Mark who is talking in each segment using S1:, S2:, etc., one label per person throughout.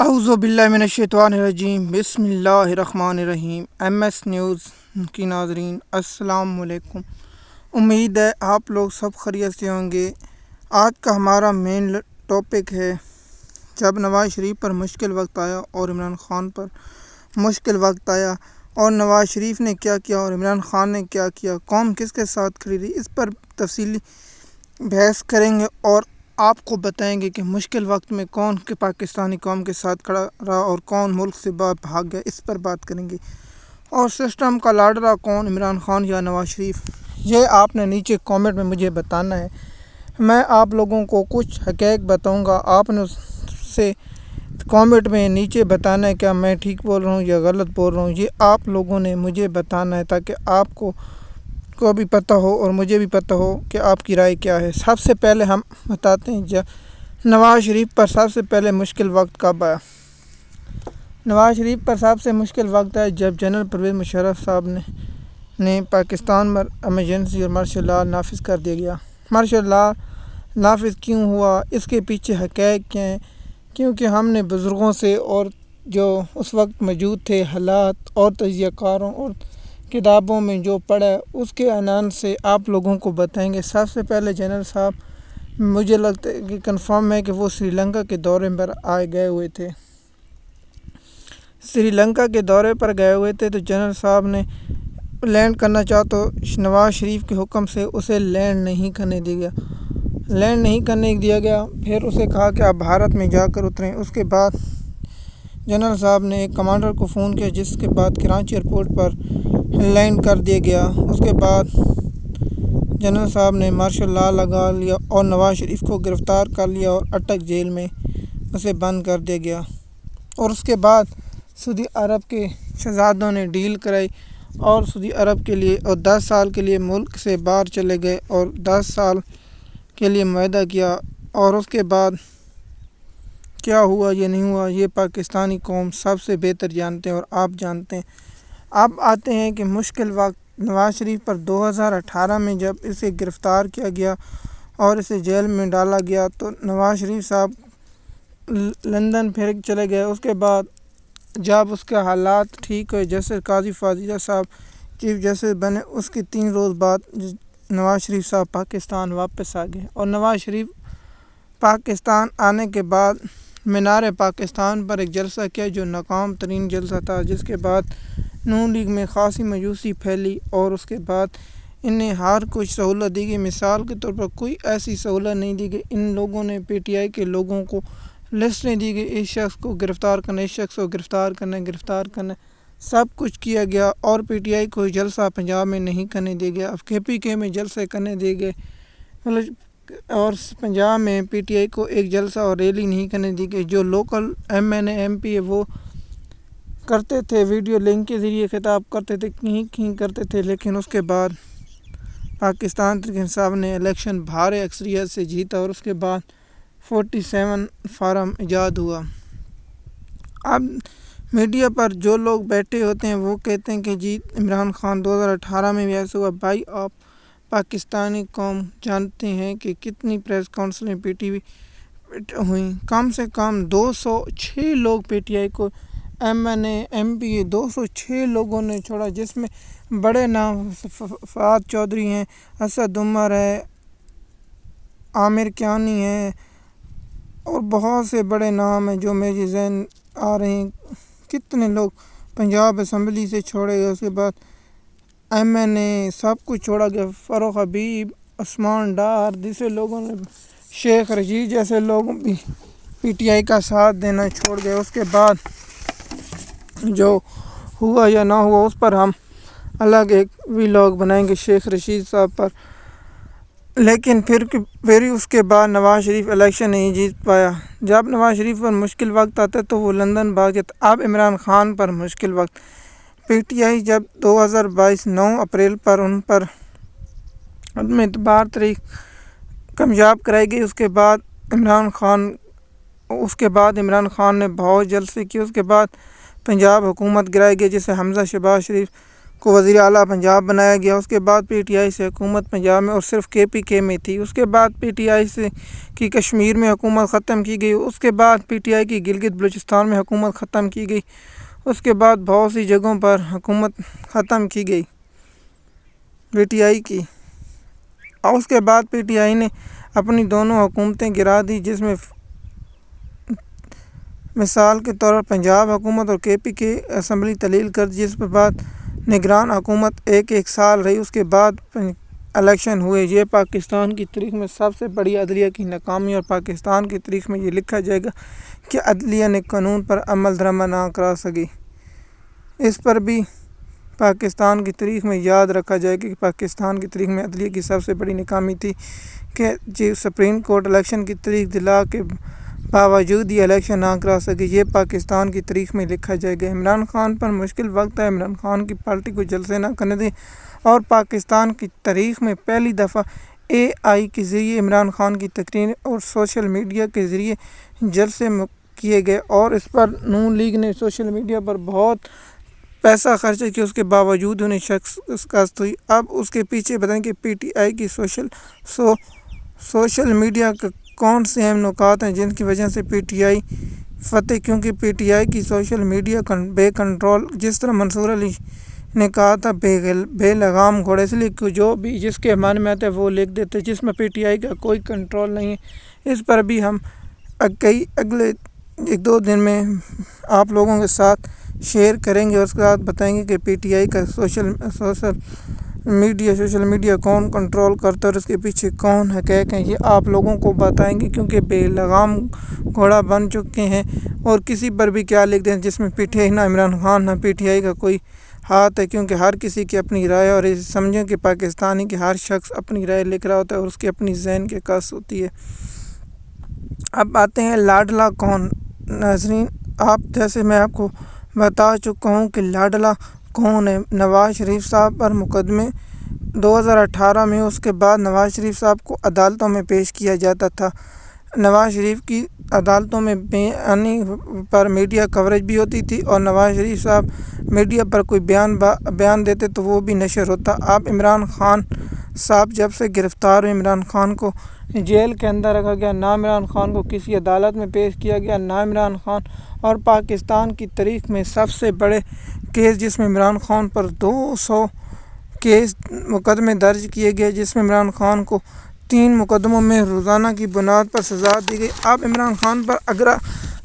S1: اعوذ باللہ من الشیطان الرجیم، بسم اللہ الرحمن الرحیم۔ ایم ایس نیوز کی ناظرین السلام علیکم۔ امید ہے آپ لوگ سب خیریت سے ہوں گے۔ آج کا ہمارا مین ٹاپک ہے جب نواز شریف پر مشکل وقت آیا اور عمران خان پر مشکل وقت آیا، اور نواز شریف نے کیا کیا اور عمران خان نے کیا کیا، قوم کس کے ساتھ کھڑی رہی، اس پر تفصیلی بحث کریں گے اور آپ کو بتائیں گے کہ مشکل وقت میں کون کے پاکستانی قوم کے ساتھ کھڑا رہا اور کون ملک سے باہر بھاگ گیا، اس پر بات کریں گے۔ اور سسٹم کا لاڈلا کون، عمران خان یا نواز شریف، یہ آپ نے نیچے کامنٹ میں مجھے بتانا ہے۔ میں آپ لوگوں کو کچھ حقائق بتاؤں گا، آپ نے اس سے کامنٹ میں نیچے بتانا ہے کیا میں ٹھیک بول رہا ہوں یا غلط بول رہا ہوں۔ یہ آپ لوگوں نے مجھے بتانا ہے تاکہ آپ کو بھی پتہ ہو اور مجھے بھی پتہ ہو کہ آپ کی رائے کیا ہے۔ سب سے پہلے ہم بتاتے ہیں نواز شریف پر سب سے پہلے مشکل وقت کب آیا۔ نواز شریف پر سب سے مشکل وقت آیا جب جنرل پرویز مشرف صاحب نے پاکستان پر ایمرجنسی اور مارشل لا نافذ کر دیا گیا۔ مارشل لا نافذ کیوں ہوا، اس کے پیچھے حقائق کیا ہیں؟ کیونکہ ہم نے بزرگوں سے اور جو اس وقت موجود تھے حالات اور تجزیہ کاروں اور کتابوں میں جو پڑھا اس کے عنوان سے آپ لوگوں کو بتائیں گے۔ سب سے پہلے جنرل صاحب مجھے لگتا ہے کہ کنفرم ہے کہ وہ سری لنکا کے دورے پر گئے ہوئے تھے۔ سری لنکا کے دورے پر گئے ہوئے تھے تو جنرل صاحب نے لینڈ کرنا چاہا تو نواز شریف کے حکم سے اسے لینڈ نہیں کرنے دیا گیا۔ پھر اسے کہا کہ آپ بھارت میں جا کر اتریں۔ اس کے بعد جنرل صاحب نے ایک کمانڈر کو فون کیا، جس کے بعد کراچی ایئرپورٹ پر لینڈ کر دیا گیا۔ اس کے بعد جنرل صاحب نے مارشل لا لگا لیا اور نواز شریف کو گرفتار کر لیا اور اٹک جیل میں اسے بند کر دیا گیا۔ اور اس کے بعد سعودی عرب کے شہزادوں نے ڈیل کرائی اور سعودی عرب کے لیے اور 10 سال کے لیے ملک سے باہر چلے گئے اور 10 سال کے لیے معاہدہ کیا۔ اور اس کے بعد کیا ہوا یہ نہیں ہوا، یہ پاکستانی قوم سب سے بہتر جانتے ہیں اور آپ جانتے ہیں۔ اب آتے ہیں کہ مشکل وقت نواز شریف پر 2018 میں جب اسے گرفتار کیا گیا اور اسے جیل میں ڈالا گیا تو نواز شریف صاحب لندن پھر چلے گئے۔ اس کے بعد جب اس کے حالات ٹھیک ہوئے، جیسے قاضی فاضلہ صاحب چیف جسٹس بنے، اس کے 3 روز بعد نواز شریف صاحب پاکستان واپس آ گئے۔ اور نواز شریف پاکستان آنے کے بعد مینار پاکستان پر ایک جلسہ کیا جو ناکام ترین جلسہ تھا، جس کے بعد نون لیگ میں خاصی مایوسی پھیلی اور اس کے بعد انہیں ہر کچھ سہولت دی گئی۔ مثال کے طور پر کوئی ایسی سہولت نہیں دی گئی۔ ان لوگوں نے پی ٹی آئی کے لوگوں کو لسٹیں دی گئی، اس شخص کو گرفتار کرنا، اس شخص کو گرفتار کرنا، سب کچھ کیا گیا۔ اور پی ٹی آئی کو جلسہ پنجاب میں نہیں کرنے دیا گیا، اب کے پی کے میں جلسے کرنے دیے گئے، اور پنجاب میں پی ٹی آئی کو ایک جلسہ اور ریلی نہیں کرنے دی گئی۔ جو local M N A M P ہے وہ کرتے تھے، ویڈیو لنک کے ذریعے خطاب کرتے تھے، کہیں کرتے تھے، لیکن اس کے بعد پاکستان تحریک انصاف نے الیکشن بھاری اکثریت سے جیتا اور اس کے بعد 47 فارم ایجاد ہوا۔ اب میڈیا پر جو لوگ بیٹھے ہوتے ہیں وہ کہتے ہیں کہ جی عمران خان 2018 میں بھی ایسا ہوا۔ بھائی آپ پاکستانی قوم جانتے ہیں کہ کتنی پریس کانفرنسیں پی ٹی وی ہوئیں، کم سے کم 206 لوگ پی ٹی آئی کو M N A M P 206 لوگوں نے چھوڑا، جس میں بڑے نام فہد چودھری ہیں، اسد عمر ہے، عامر کیانی ہے اور بہت سے بڑے نام ہیں جو میرے ذہن آ رہے ہیں۔ کتنے لوگ پنجاب اسمبلی سے چھوڑے گئے، اس کے بعد ایم این اے سب کچھ چھوڑا گیا، فاروق حبیب، عثمان ڈار جیسے لوگوں نے، شیخ رشید جیسے لوگوں بھی پی ٹی آئی کا ساتھ دینا چھوڑ گئے۔ اس کے بعد جو ہوا یا نہ ہوا اس پر ہم الگ ایک ویلاگ بنائیں گے شیخ رشید صاحب پر۔ لیکن پھر اس کے بعد نواز شریف الیکشن نہیں جیت پایا۔ جب نواز شریف پر مشکل وقت آتا ہے تو وہ لندن بھاگ جاتا۔ اب عمران خان پر مشکل وقت، پی ٹی آئی جب 2022 9 اپریل پر ان پر عدم اعتبار تاریخ کامیاب کرائی گئی، اس کے بعد عمران خان نے بہت جلسے کیے، اس کے بعد پنجاب حکومت گرائی گئی جسے حمزہ شہباز شریف کو وزیر اعلیٰ پنجاب بنایا گیا۔ اس کے بعد پی ٹی آئی سے حکومت پنجاب میں اور صرف کے پی کے میں تھی۔ اس کے بعد پی ٹی آئی سے کی کشمیر میں حکومت ختم کی گئی۔ اس کے بعد پی ٹی آئی کی گلگت بلوچستان میں حکومت ختم کی گئی۔ اس کے بعد بہت سی جگہوں پر حکومت ختم کی گئی پی ٹی آئی کی، اور اس کے بعد پی ٹی آئی نے اپنی دونوں حکومتیں گرا دی، جس میں مثال کے طور پر پنجاب حکومت اور کے پی کے اسمبلی تحلیل کر دی، جس کے بعد نگران حکومت ایک سال رہی۔ اس کے بعد الیکشن ہوئے۔ یہ پاکستان کی تاریخ میں سب سے بڑی عدلیہ کی ناکامی، اور پاکستان کی تاریخ میں یہ لکھا جائے گا کہ عدلیہ نے قانون پر عمل درآمد نہ کرا سکی۔ اس پر بھی پاکستان کی تاریخ میں یاد رکھا جائے گا کہ پاکستان کی تاریخ میں عدلیہ کی سب سے بڑی ناکامی تھی کہ سپریم کورٹ الیکشن کی تاریخ دلا کے باوجود یہ الیکشن نہ کرا سکے۔ یہ پاکستان کی تاریخ میں لکھا جائے گا۔ عمران خان پر مشکل وقت ہے۔ عمران خان کی پارٹی کو جلسے نہ کرنے دیں، اور پاکستان کی تاریخ میں پہلی دفعہ اے آئی کے ذریعے عمران خان کی تقریر اور سوشل میڈیا کے ذریعے جلسے کیے گئے، اور اس پر نون لیگ نے سوشل میڈیا پر بہت پیسہ خرچ کیا، اس کے باوجود انہیں شکست ہوئی۔ اب اس کے پیچھے بتائیں کہ پی ٹی آئی کی سوشل میڈیا کے کون سے اہم نکات ہیں جن کی وجہ سے پی ٹی آئی فتح، کیونکہ پی ٹی آئی کی سوشل میڈیا بے کنٹرول، جس طرح منصور علی نے کہا تھا بے لگام گھوڑا، اس لیے کہ جو بھی جس کے من میں آتا ہے وہ لکھ دیتے، جس میں پی ٹی آئی کا کوئی کنٹرول نہیں ہے۔ اس پر بھی ہم اگلے 1-2 دن میں آپ لوگوں کے ساتھ شیئر کریں گے، اور اس کے بعد بتائیں گے کہ پی ٹی آئی کا سوشل میڈیا کون کنٹرول کرتا ہے اور اس کے پیچھے کون حقائق ہیں، یہ آپ لوگوں کو بتائیں گے، کیونکہ بے لگام گھوڑا بن چکے ہیں اور کسی پر بھی کیا لکھ دیں، جس میں پی ٹی آئی نہ عمران خان نہ پی ٹی آئی کا کوئی ہاتھ ہے، کیونکہ ہر کسی کی اپنی رائے، اور سمجھیں کہ پاکستانی کے ہر شخص اپنی رائے لکھ رہا ہوتا ہے اور اس کی اپنی ذہن کی کس ہوتی ہے۔ اب آتے ہیں لاڈلا کون۔ ناظرین، جیسے میں آپ کو بتا چکا ہوں کہ لاڈلا کون ہے۔ نواز شریف صاحب پر مقدمے 2018 میں، اس کے بعد نواز شریف صاحب کو عدالتوں میں پیش کیا جاتا تھا۔ نواز شریف کی عدالتوں میں بیانی پر میڈیا کوریج بھی ہوتی تھی، اور نواز شریف صاحب میڈیا پر کوئی بیان دیتے تو وہ بھی نشر ہوتا۔ اب عمران خان صاحب جب سے گرفتار ہوئے، عمران خان کو جیل کے اندر رکھا گیا، نہ عمران خان کو کسی عدالت میں پیش کیا گیا، نہ عمران خان، اور پاکستان کی تاریخ میں سب سے بڑے کیس جس میں عمران خان پر 200 کیس مقدمے درج کیے گئے، جس میں عمران خان کو 3 مقدموں میں روزانہ کی بنیاد پر سزا دی گئی۔ اب عمران خان پر اگرا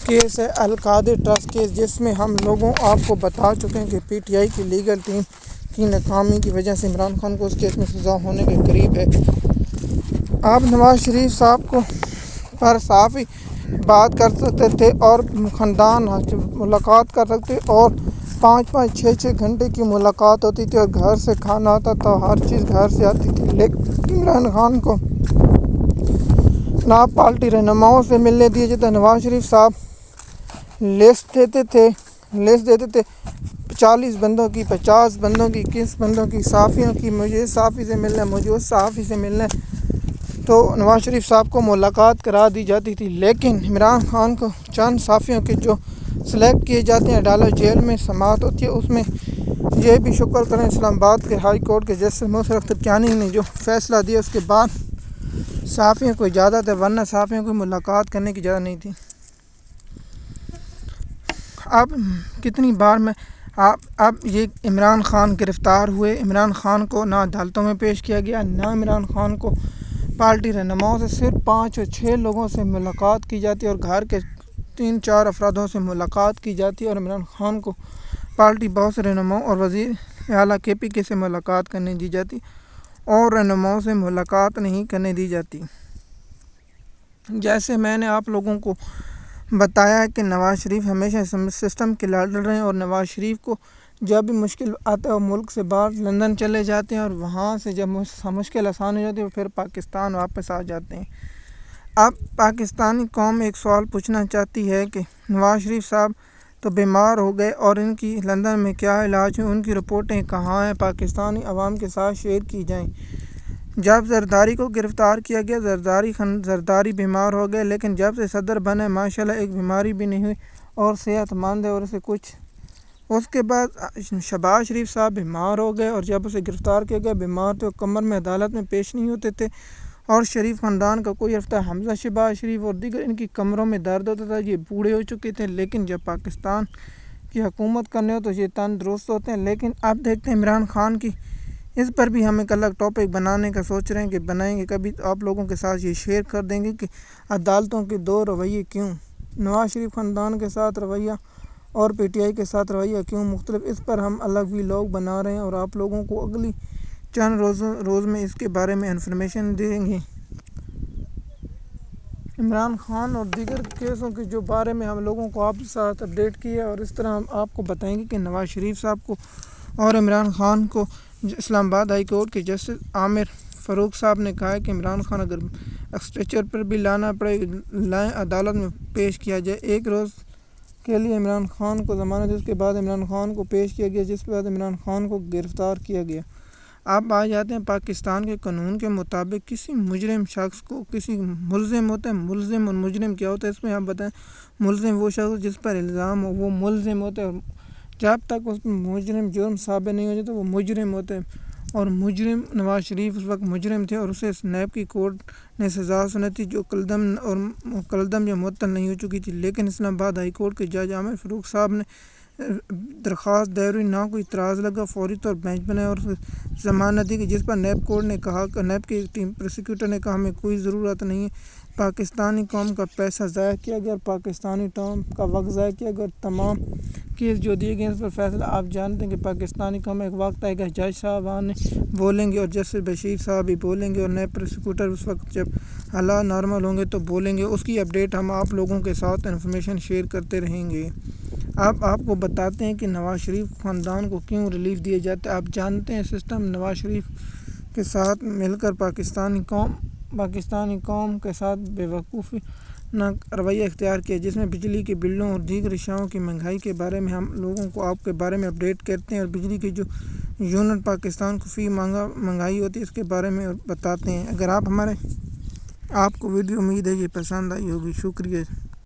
S1: کیس ہے القادری ٹرسٹ کیس، جس میں ہم لوگوں آپ کو بتا چکے ہیں کہ پی ٹی آئی کی لیگل ٹیم کی ناکامی کی وجہ سے عمران خان کو اس کیس میں سزا ہونے کے قریب ہے۔ آپ نواز شریف صاحب کو پر صاف ہی بات کر سکتے تھے اور خاندان ملاقات کر سکتے، اور 5-5 6-6 گھنٹے کی ملاقات ہوتی تھی، اور گھر سے کھانا آتا تھا، ہر چیز گھر سے آتی تھی، لیکن عمران خان کو نہ پارٹی رہنماؤں سے ملنے دیے جاتے۔ نواز شریف صاحب لسٹ دیتے تھے 40 بندوں کی، 50 بندوں کی، 21 بندوں کی، صحافیوں کی، مجھے صحافی سے ملنا ہے، مجھے اس صحافی سے ملنا ہے، تو نواز شریف صاحب کو ملاقات کرا دی جاتی تھی۔ لیکن عمران خان کو چند صحافیوں کے جو سلیکٹ کیے جاتے ہیں، عدالت جیل میں سماعت ہوتی ہے، اس میں یہ بھی شکر کریں اسلام آباد کے ہائی کورٹ کے جسٹس مشرف اخترکیانی نے جو فیصلہ دیا، اس کے بعد صحافیوں کو اجازت ہے، ورنہ صحافیوں کو ملاقات کرنے کی اجازت نہیں تھی۔ اب کتنی بار اب یہ عمران خان گرفتار ہوئے، عمران خان کو نہ عدالتوں میں پیش کیا گیا، نہ عمران خان کو پارٹی رہنماؤں سے، صرف 5 اور 6 لوگوں سے ملاقات کی جاتی ہے، اور گھر کے 3-4 افرادوں سے ملاقات کی جاتی ہے، اور عمران خان کو پارٹی بہت سے رہنماؤں اور وزیر اعلیٰ کے پی کے سے ملاقات کرنے دی جاتی، اور رہنماؤں سے ملاقات نہیں کرنے دی جاتی۔ جیسے میں نے آپ لوگوں کو بتایا ہے کہ نواز شریف ہمیشہ سسٹم کے لیڈر رہے ہیں، اور نواز شریف کو جب بھی مشکل آتا ہے وہ ملک سے باہر لندن چلے جاتے ہیں، اور وہاں سے جب مشکل آسان ہو جاتی ہے پھر پاکستان واپس آ جاتے ہیں۔ اب پاکستانی قوم ایک سوال پوچھنا چاہتی ہے کہ نواز شریف صاحب تو بیمار ہو گئے، اور ان کی لندن میں کیا علاج ہے، ان کی رپورٹیں کہاں ہیں، پاکستانی عوام کے ساتھ شیئر کی جائیں۔ جب زرداری کو گرفتار کیا گیا، زرداری بیمار ہو گئے، لیکن جب سے صدر بنے ماشاءاللہ ایک بیماری بھی نہیں ہوئی اور صحت مند ہے، اور اسے کچھ اس کے بعد شہباز شریف صاحب بیمار ہو گئے، اور جب اسے گرفتار کیا گیا بیمار تھے، کمر میں عدالت میں پیش نہیں ہوتے تھے، اور شریف خاندان کا کوئی رفتہ حمزہ شہباز شریف اور دیگر ان کی کمروں میں درد ہوتا تھا، یہ بوڑھے ہو چکے تھے، لیکن جب پاکستان کی حکومت کرنے ہو تو یہ تندرست ہوتے ہیں۔ لیکن اب دیکھتے ہیں عمران خان کی، اس پر بھی ہم ایک الگ ٹاپک بنانے کا سوچ رہے ہیں کہ بنائیں گے، کبھی آپ لوگوں کے ساتھ یہ شیئر کر دیں گے کہ عدالتوں کے دو رویے کیوں، نواز شریف خاندان کے ساتھ رویہ اور پی ٹی آئی کے ساتھ رویہ کیوں مختلف، اس پر ہم الگ ویلاگ بنا رہے ہیں، اور آپ لوگوں کو اگلی چند روز میں اس کے بارے میں انفارمیشن دیں گے، عمران خان اور دیگر کیسوں کے جو بارے میں ہم لوگوں کو آپ کے ساتھ اپڈیٹ کیا، اور اس طرح ہم آپ کو بتائیں گے کہ نواز شریف صاحب کو اور عمران خان کو اسلام آباد ہائی کورٹ کے جسٹس عامر فاروق صاحب نے کہا ہے کہ عمران خان اگر اسٹریچر پر بھی لانا پڑے لائیں، عدالت میں پیش کیا جائے۔ ایک روز کے لیے عمران خان کو ضمانت، اس کے بعد عمران خان کو پیش کیا گیا، جس کے بعد عمران خان کو گرفتار کیا گیا۔ اب آ جاتے ہیں پاکستان کے قانون کے مطابق کسی مجرم شخص کو کسی ملزم ہوتا ہے، ملزم اور مجرم کیا ہوتا ہے، اس میں آپ بتائیں۔ ملزم وہ شخص جس پر الزام ہو وہ ملزم ہوتا ہے، اور جب تک اس مجرم جرم ثابت نہیں ہو جاتا وہ مجرم ہوتا ہے، اور مجرم نواز شریف اس وقت مجرم تھے، اور اسے نیب کی کورٹ نے سزا سنائی تھی جو کلدم یا معطل نہیں ہو چکی تھی، لیکن اسلام آباد ہائی کورٹ کے جج عامر فاروق صاحب نے درخواست دائر ہوئی، نہ کوئی اعتراض لگا، فوری طور بینچ بنایا اور ضمانت دی، جس پر نیب کورٹ نے کہا کہ نیب کی ٹیم پروسیکیوٹر نے کہا ہمیں کوئی ضرورت نہیں ہے، پاکستانی قوم کا پیسہ ضائع کیا گیا اور پاکستانی قوم کا وقت ضائع کیا گیا، اور تمام کیس جو دیے گئے اس پر فیصلہ آپ جانتے ہیں کہ پاکستانی قوم ایک وقت آئے گا جج صاحبان بولیں گے اور جسٹس بشیر صاحب بھی بولیں گے، اور نیب پروسیکیوٹر اس وقت جب حالات نارمل ہوں گے تو بولیں گے، اس کی اپڈیٹ ہم آپ لوگوں کے ساتھ انفارمیشن شیئر کرتے رہیں گے۔ اب آپ کو بتاتے ہیں کہ نواز شریف خاندان کو کیوں ریلیف دیے جاتے ہیں۔ آپ جانتے ہیں سسٹم نواز شریف کے ساتھ مل کر پاکستانی قوم کے ساتھ بے وقوفی نہ رویہ اختیار کیا، جس میں بجلی کے بلوں اور دیگر اشیاء کی مہنگائی کے بارے میں ہم لوگوں کو آپ کے بارے میں اپڈیٹ کرتے ہیں، اور بجلی کی جو یونٹ پاکستان کو فی مہنگائی ہوتی ہے اس کے بارے میں بتاتے ہیں۔ اگر آپ کو ویڈیو امید ہے یہ پسند آئی ہوگی، شکریہ۔